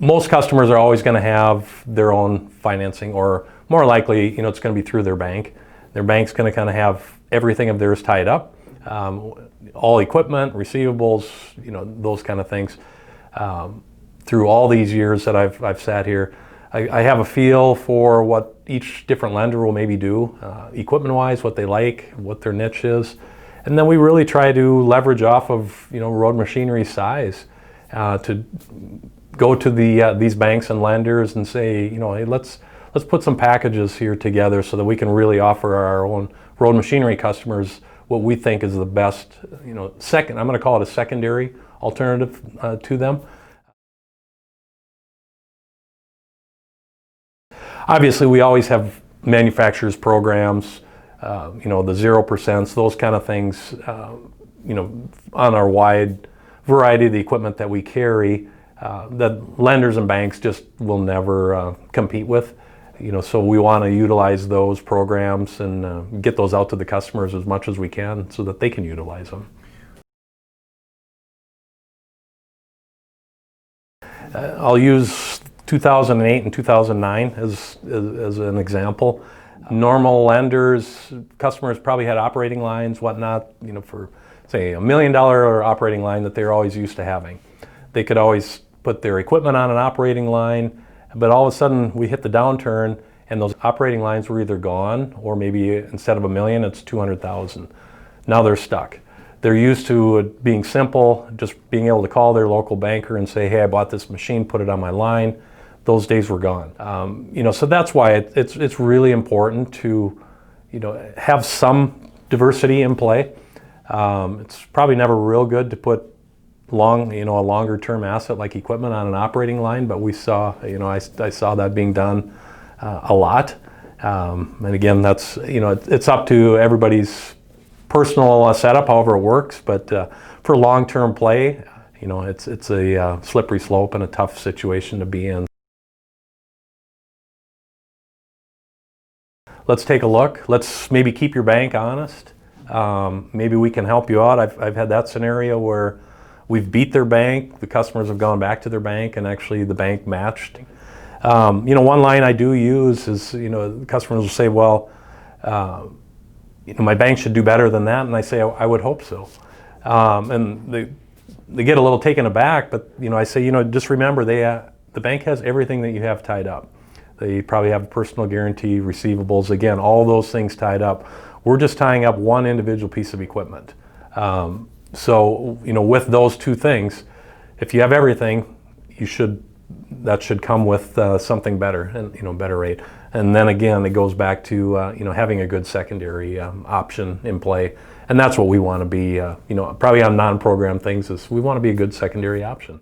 most customers are always going to have their own financing, or more likely, it's going to be through their bank. Their bank's going to kind of have everything of theirs tied up, all equipment, receivables, those kind of things. Through all these years that I've sat here, I have a feel for what each different lender will maybe do, equipment-wise, what they like, what their niche is. And then we really try to leverage off of, road machinery size to go to these banks and lenders and say, hey, let's put some packages here together so that we can really offer our own road machinery customers what we think is the best, I'm going to call it a secondary alternative to them. Obviously, we always have manufacturers programs, the 0%, those kind of things, on our wide variety of the equipment that we carry, that lenders and banks just will never compete with. So we want to utilize those programs and get those out to the customers as much as we can so that they can utilize them. I'll use 2008 and 2009 as an example. Normal lenders, customers probably had operating lines, whatnot, for say $1 million operating line that they're always used to having. They could always put their equipment on an operating line, but all of a sudden we hit the downturn and those operating lines were either gone, or maybe instead of $1 million, it's $200,000. Now they're stuck. They're used to it being simple, just being able to call their local banker and say, hey, I bought this machine, put it on my line. Those days were gone. So that's why it's really important to, have some diversity in play. It's probably never real good to put a longer term asset like equipment on an operating line, but we saw, I saw that being done a lot. And again, that's, it's up to everybody's personal setup, however it works, but for long-term play, it's a slippery slope and a tough situation to be in. Let's take a look. Let's maybe keep your bank honest. Maybe we can help you out. I've had that scenario where we've beat their bank, the customers have gone back to their bank, and actually the bank matched. One line I do use is, the customers will say, well, my bank should do better than that, and I say, I would hope so. And they get a little taken aback, but I say, just remember, the bank has everything that you have tied up. They probably have personal guarantee, receivables, again, all those things tied up. We're just tying up one individual piece of equipment. So, with those two things, if you have everything, that should come with something better, and better rate. And then again, it goes back to having a good secondary option in play, and that's what we want to be. Probably on non-program things is we want to be a good secondary option.